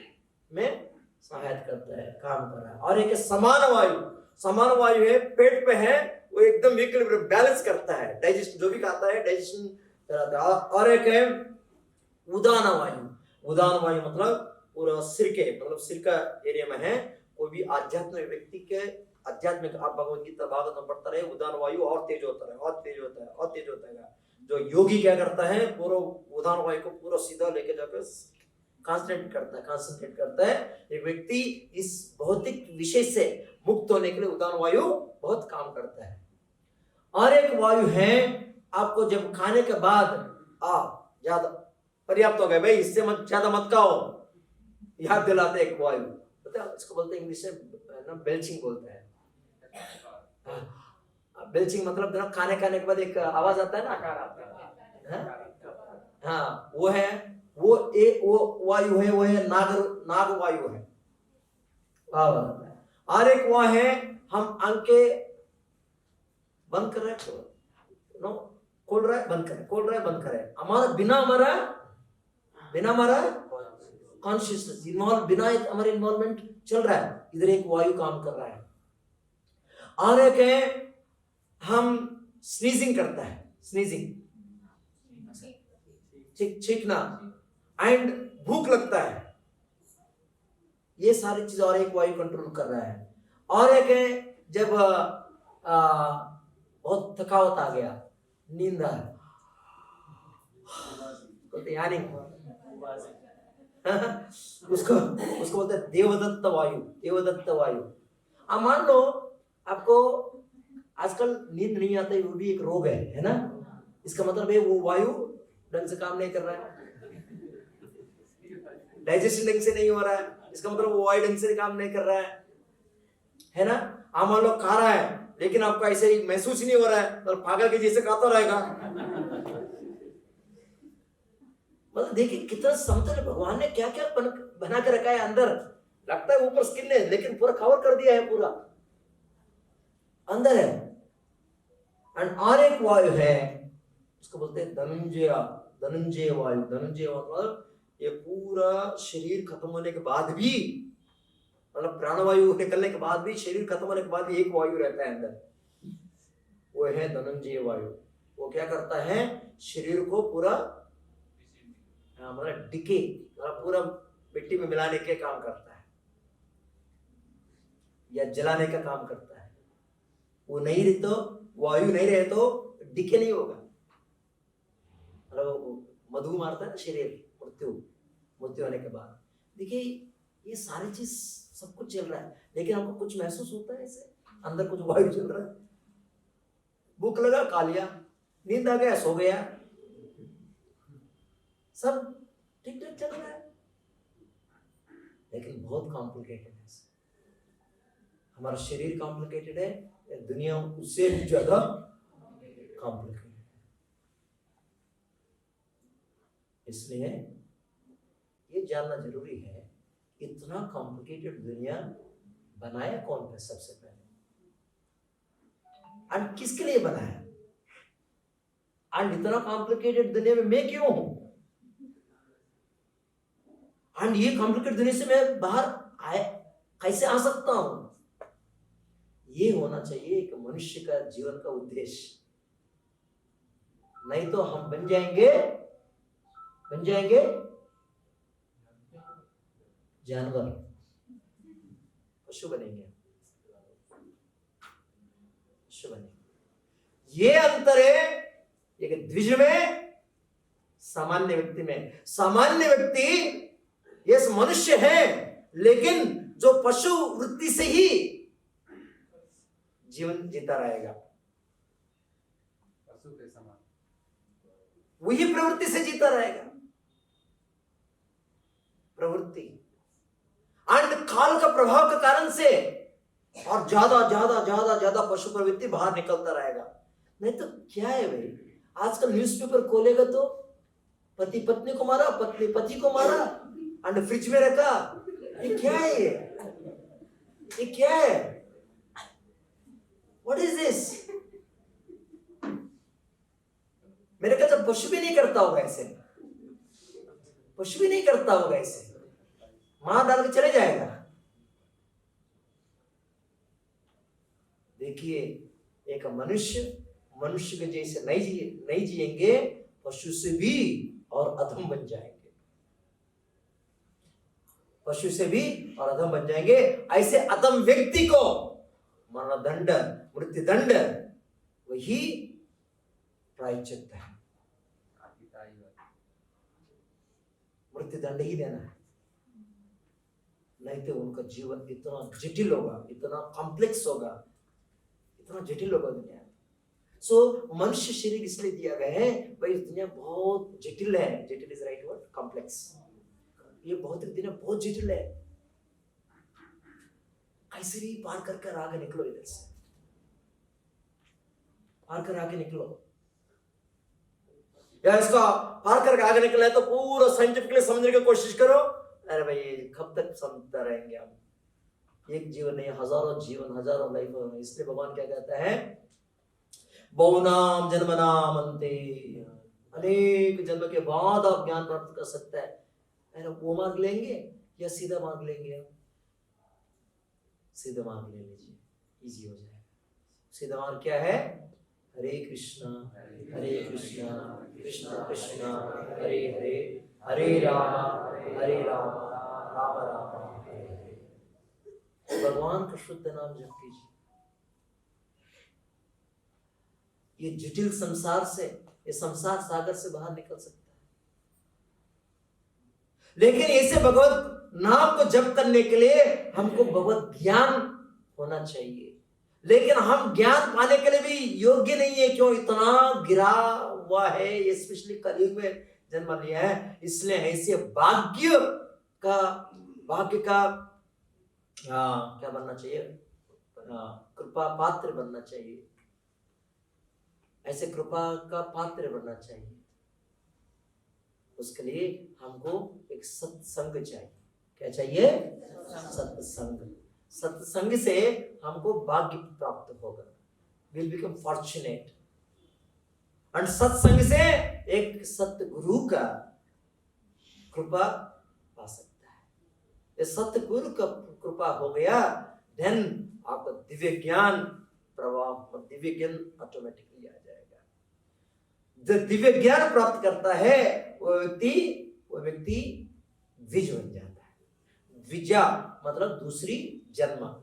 में सहायता करता है, काम कर रहा है। और एक समान वायु। समान वायु है, पेट पे है, वो एकदम इक्विलिब्रियम बैलेंस करता है, डाइजेशन जो भी खाता है डाइजेशन कराता है। और एक है उदान वायु। उदान वायु मतलब पूरा सिर के मतलब सिर का एरिया में है। कोई भी आध्यात्मिक व्यक्ति के आध्यात्मिक, आप भगवत गीता भागवत में पढ़ता रहे, उदान वायु और तेज होता है, और तेज होता है, और तेज होता है। जो योगी क्या करता है, पूरा उदान वायु को पूरा सीधा लेके जाकर कंसंट्रेट करता है। एक व्यक्ति इस भौतिक विषय से मुक्त होने के लिए उदान वायु बहुत काम करता है। और एक वायु है, आपको जब खाने के बाद ज्यादा पर्याप्त हो गए भाई, इससे मत ज्यादा मत खाओ, याद दिलाते एक वायु, पता है इसको बोलते हैं इंग्लिश में ना, बेल्चिंग बोलते हैं। बेल्चिंग मतलब ना खाने के बाद एक आवाज आता है ना, हाँ वो है, वो वायु है, वो है नाग वायु है। और एक वो है, हम आंखें बंद कर रहे हैं, खोल रहा है बंद कर रहे, खोल रहा है बंद कर रहे, हमारा बिना हमारा कॉन्शियसनेस इन्वॉल्व, बिना हमारे इन्वॉल्वमेंट चल रहा है। इधर एक वायु काम कर रहा है। और एक है हम स्नीजिंग करता है, स्नीजिंग छींकना, एंड भूख लगता है, ये सारी चीज और एक वायु कंट्रोल कर रहा है। और एक है जब बहुत थकावट आ गया, नींद आ, बोलते यानी उसको उसको बोलते हैं देवदत्त वायु, देवदत्त वायु। अब मान लो आपको आजकल नींद नहीं आता है, वो भी एक रोग है ना। इसका मतलब है वो वायु ढंग से काम नहीं कर रहा है, डाइजेशन ढंग से नहीं हो रहा है, इसका मतलब वो वायु ढंग से काम नहीं कर रहा है ना। आप मान लो खा रहा है लेकिन आपको ऐसे ही महसूस ही नहीं हो रहा है, तो पागल के जैसे खाता रहेगा। मतलब देखिए कितना समतल है, भगवान ने क्या क्या बना के रखा है अंदर। लगता है ऊपर स्किन है लेकिन पूरा कवर कर दिया है, पूरा अंदर है। एंड और एक वायु है उसको बोलते हैं धनंजय, धनंजय वायु। धनंजय मतलब ये पूरा शरीर खत्म होने के बाद भी, मतलब प्राणवायु निकलने के बाद भी, शरीर खत्म होने के बाद भी एक वायु रहता है अंदर, वो है धनंजय वायु। वो क्या करता है, शरीर को पूरा मतलब डिके, पूरा मिट्टी में मिलाने के काम करता है या जलाने का काम करता है। वो नहीं रहे तो, वायु नहीं रहे तो डिके नहीं होगा। मतलब मधु मारता है ना शरीर, मृत्यु होने के बाद। देखिए ये सारी चीज सब कुछ चल रहा है, लेकिन आपको कुछ महसूस होता है ऐसे अंदर कुछ वायु चल रहा है? भूख लगा खा लिया, नींद आ गया सो गया, सब ठीक ठाक चल रहा है। लेकिन बहुत कॉम्प्लिकेटेड है, हमारा शरीर कॉम्प्लिकेटेड है, दुनिया उससे भी ज्यादा कॉम्प्लिकेटेड है। इसलिए ये जानना जरूरी है, इतना कॉम्प्लिकेटेड दुनिया बनाया कौन है सबसे पहले, और किसके लिए बनाया, और इतना कॉम्प्लिकेटेड दुनिया में मैं क्यों हूं, और ये कॉम्प्लिकेटेड दुनिया से मैं बाहर कैसे आ सकता हूं। ये होना चाहिए एक मनुष्य का जीवन का उद्देश्य। नहीं तो हम बन जाएंगे जानवर, पशु बनेंगे। ये अंतर है एक द्विज में, सामान्य व्यक्ति में। सामान्य व्यक्ति ये मनुष्य है लेकिन जो पशु वृत्ति से ही जीवन जीता रहेगा, पशु के समान वही प्रवृत्ति से जीता रहेगा। प्रवृत्ति और काल का प्रभाव के कारण से और ज्यादा पशु प्रवृत्ति बाहर निकलता रहेगा। नहीं तो क्या है भाई, आजकल न्यूज़पेपर खोलेगा तो पति पत्नी को मारा, पत्नी पति को मारा, और फ्रिज में रखा। ये क्या है, ये क्या है, व्हाट इज दिस? मेरे ख्याल से पशु भी नहीं करता होगा ऐसे, पशु भी नहीं करता होगा ऐसे, मार डाल के चले जाएगा। देखिए एक मनुष्य के जैसे नहीं जिएंगे, पशु से भी और अधम बन जाएंगे, पशु से भी और अधम बन जाएंगे। ऐसे अधम व्यक्ति को मरणदंड, मृत्युदंड वही प्रायश्चित है, मृत्युदंड ही देना है। नहीं तो उनका जीवन इतना जटिल होगा, इतना कॉम्प्लेक्स होगा, इतना जटिल होगा दुनिया। सो मनुष्य शरीर इसलिए दिया गया है भाई, दुनिया बहुत जटिल है। जटिल इज राइट वर्ड, कॉम्प्लेक्स। ये भौतिक दुनिया बहुत जटिल है, कैसे भी पार कर आगे निकलो, इधर से पार कर आगे निकलो। या इसका पार करके आगे निकला है तो पूरा साइंटिफिकली समझने की कोशिश करो। अरे भाई कब तक समझते रहेंगे हम, एक जीवन नहीं, हजारों जीवन, हजारों लाइफ। इसलिए भगवान क्या कहता है, बहुनाम जन्मनाम अन्ते, अनेक जन्म के बाद आप ज्ञान प्राप्त कर सकते हैं। अरे वो मार्ग लेंगे या सीधा मार्ग लेंगे? हम सीधा मार्ग ले लीजिए, इजी हो जाएगा। सीधा मार्ग क्या है? हरे कृष्णा कृष्णा कृष्णा हरे हरे, हरे राम राम राम हरे हरे। भगवान का शुद्ध नाम जप कीजिए। ये जटिल संसार से, ये संसार सागर से बाहर निकल सकता है। लेकिन ऐसे भगवत नाम को जप करने के लिए हमको भगवत ज्ञान होना चाहिए। लेकिन हम ज्ञान पाने के लिए भी योग्य नहीं है। क्यों? इतना गिरा हुआ है, ये स्पेशली कलयुग में जन्म लिया है, इसलिए ऐसे भाग्य का क्या बनना चाहिए? कृपा पात्र बनना चाहिए। ऐसे कृपा का पात्र बनना चाहिए। उसके लिए हमको एक सत्संग चाहिए। क्या चाहिए? सत्संग। सत्संग से हमको भाग्य प्राप्त होगा, विल बिकम फॉर्चुनेट। और सत्संग से एक सतगुरु का कृपा पा सकता है। ये सतगुरु का कृपा हो गया, देन आपको दिव्य ज्ञान प्रभाव, दिव्य ज्ञान ऑटोमेटिकली आ जाएगा। जो दिव्य ज्ञान प्राप्त करता है वो व्यक्ति द्विज बन जाता है। द्विजा मतलब दूसरी जन्म,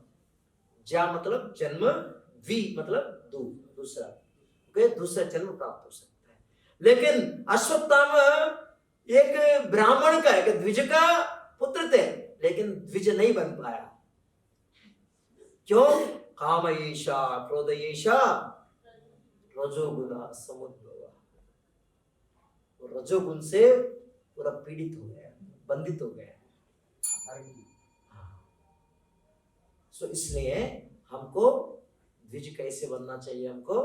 जा मतलब जन्म, द्वि मतलब दूसरा, दूसरा जन्म प्राप्त हो सकता है। लेकिन अश्वत्थामा एक ब्राह्मण का, एक द्विज का पुत्र थे, लेकिन द्विज नहीं बन पाया। क्यों? काम ईशा क्रोध ईशा रजोगुण समुद्भव, रजोगुण से पूरा पीड़ित हो गया, बंधित हो गया। सो इसलिए हमको द्विज कैसे बनना चाहिए? हमको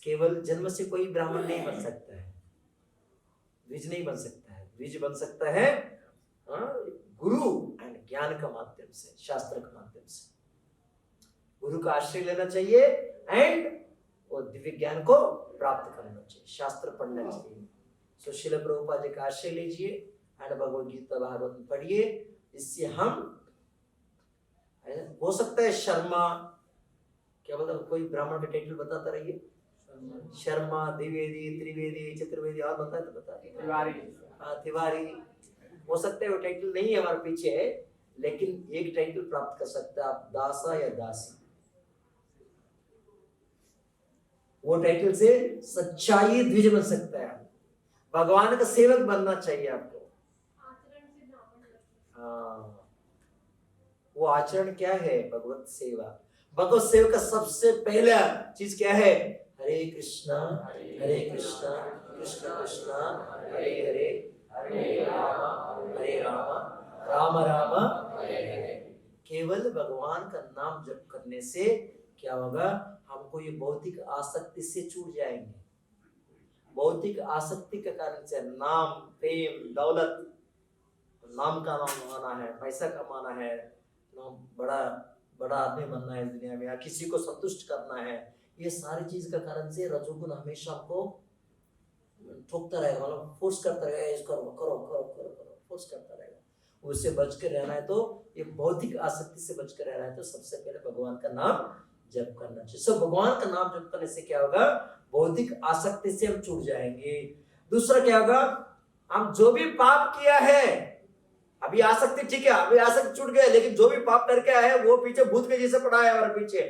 केवल जन्म से कोई ब्राह्मण नहीं बन सकता है, द्विज नहीं बन सकता है। द्विज बन सकता है गुरु एंड ज्ञान का माध्यम से, शास्त्र के माध्यम से। गुरु का आश्रय लेना चाहिए एंड वो दिव्य ज्ञान को प्राप्त करना चाहिए, शास्त्र पढ़ना चाहिए। सो श्रील प्रभुपाद जी का आश्रय लीजिए एंड भगवद गीता भागवत पढ़िए। इससे हम, हो सकता है शर्मा, क्या बोलता, कोई ब्राह्मण का टाइटल बताता रहिए। शर्मा, द्विवेदी, त्रिवेदी, चतुर्वेदी और बताए तो बता। तिवारी हो सकता है, वो टाइटल नहीं है हमारे पीछे है, लेकिन एक टाइटल प्राप्त कर सकते हैं आप, दासा या दासी। वो टाइटल से सच्चाई द्विज बन सकता है। भगवान का सेवक बनना चाहिए आपको। हाँ, वो आचरण क्या है? भगवत सेवा। भगवत सेवा का सबसे पहला चीज क्या है? हरे कृष्णा कृष्ण कृष्ण हरे हरे, हरे राम राम राम हरे हरे। केवल भगवान का नाम जप करने से क्या होगा? हमको ये भौतिक आसक्ति से छूट जाएंगे। भौतिक आसक्ति के कारण से नाम, फेम, दौलत, नाम का नाम कमाना है, पैसा कमाना है, बड़ा आदमी बनना है दुनिया में, या किसी को संतुष्ट करना है, ये सारी चीज का कारण से रजोगुण हमेशा आपको ठोकता रहेगा, मतलब फोर्स करता रहेगा, इसको करो करो करो करो करो, फोर्स करता रहेगा। उससे बच कर रहना है तो, ये भौतिक आसक्ति से बच कर रहना है तो सबसे पहले भगवान का नाम जप करना चाहिए। सब भगवान का नाम जप करने से क्या होगा? भौतिक आसक्ति से हम छूट जाएंगे। दूसरा क्या होगा? हम जो भी पाप किया है, अभी आसक्ति ठीक है, अभी आसक्ति छूट गया, लेकिन जो भी पाप करके आए हैं वो पीछे भूत के जैसे पड़ा है हमारे पीछे,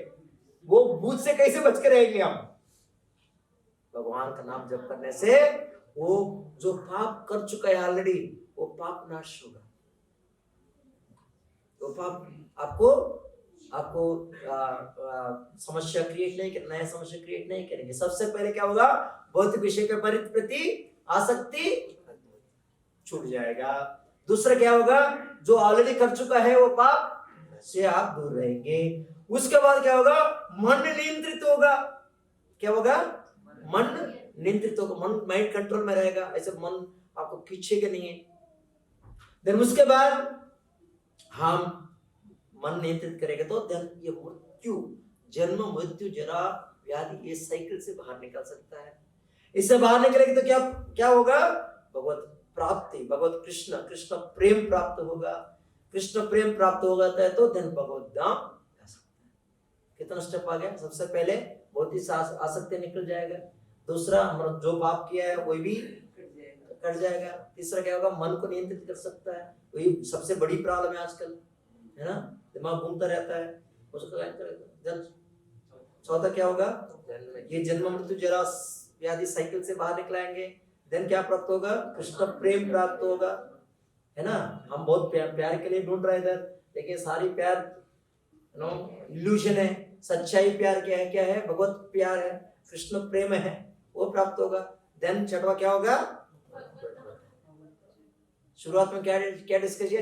वो भूत से कैसे बच के रहेंगे हम? भगवान का नाम जप करने से वो जो पाप कर चुका है ऑलरेडी, वो पाप नाश होगा। तो पाप आपको समस्या क्रिएट नहीं करना, नया समस्या क्रिएट नहीं करेंगे। सबसे पहले क्या होगा? भौतिक विषय के प्रति आसक्ति छूट जाएगा। दूसरा क्या होगा? जो ऑलरेडी कर चुका है वो पाप से आप दूर रहेंगे। उसके बाद क्या होगा? मन नियंत्रित होगा। क्या होगा? मन नियंत्रित होगा, मन माइंड कंट्रोल में रहेगा, ऐसे मन आपको खींचेगा नहीं है। देन उसके बाद हम मन नियंत्रित करेंगे तो देन ये मृत्यु, जन्म मृत्यु जरा व्याधि, ये साइकिल से बाहर निकल सकता है। इससे बाहर निकलेंगे तो क्या होगा? भगवत प्राप्ति, भगवत कृष्ण प्रेम प्राप्त होगा। कृष्ण प्रेम प्राप्त होगा तो देन भगवत धाम जा सकता है। कितना स्टेप आ गया? सबसे पहले बहुत ही आसक्ति निकल जाएगा। दूसरा, हमारा जो पाप किया है वही भी कट जाएगा। तीसरा क्या होगा? मन को नियंत्रित कर सकता है, वही सबसे बड़ी प्रॉब्लम है आजकल, है ना, दिमाग घूमता रहता है उसको। चौथा क्या होगा? ये जन्म मृत्यु जरा व्याधि साइकिल से बाहर निकलाएंगे। देन क्या प्राप्त होगा? कृष्ण प्रेम प्राप्त होगा। है ना। हम बहुत प्यार के लिए ढूंढ रहे थे, लेकिन सारी प्यार इल्यूजन है। सच्चाई प्यार क्या है? भगवत प्यार है, कृष्ण प्रेम है, वो प्राप्त होगा। देन छठवा क्या होगा? शुरुआत में क्या डिस्कस किया?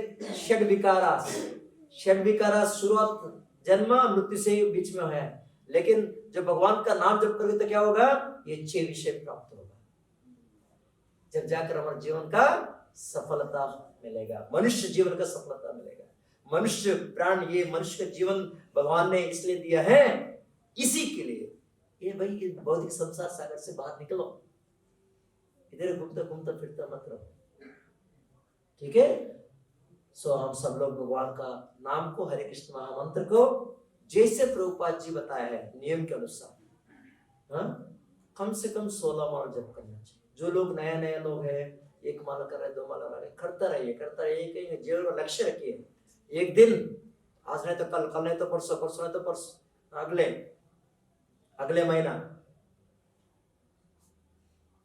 षड विकारा शुरुआत जन्म मृत्यु से बीच में है, लेकिन जब भगवान का नाम जप करोगे तो क्या होगा? ये 6 विषय प्राप्त होगा, जब जाकर हमारे जीवन का सफलता मिलेगा, मनुष्य जीवन का सफलता मिलेगा। मनुष्य प्राण, ये मनुष्य का जीवन भगवान ने इसलिए दिया है, इसी के लिए। ये भाई ये भौतिक संसार सागर से बाहर निकलो, इधर घूमता घूमता फिरता मत रहो, ठीक है। सो हम सब लोग भगवान का नाम को, हरे कृष्ण महामंत्र को जैसे प्रभुपाद जी बताया है नियम के अनुसार, कम से कम 16 माला जप करना चाहिए। जो लोग नया लोग हैं, 1 माला कर रहे, 2 माला कर रहे, करता रहिए। कहीं जीवन में लक्ष्य रखिए। एक दिन, आज नहीं तो कल नहीं तो परसों, परसों नहीं तो परसों, अगले महीना,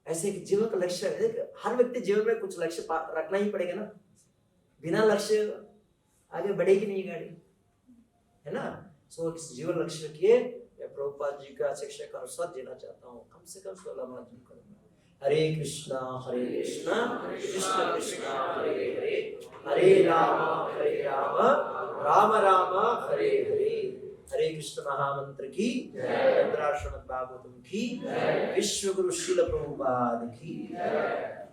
ऐसे जीवन का लक्ष्य। हर व्यक्ति जीवन में कुछ लक्ष्य रखना ही पड़ेगा ना, बिना लक्ष्य आगे बढ़ेगी नहीं गाड़ी, है ना। सो इस जीवन लक्ष्य रखिए। मैं प्रभुपाद जी का शिक्षा का अनुसार जीना चाहता हूँ, कम से कम 16 माला जप करूंगा। हरे कृष्णा कृष्ण कृष्ण हरे हरे, हरे राम राम राम हरे हरे। हरे कृष्ण महामंत्र की जय, श्रीमद् भागवतम की जय, विश्व गुरु श्रील प्रभुपाद की जय।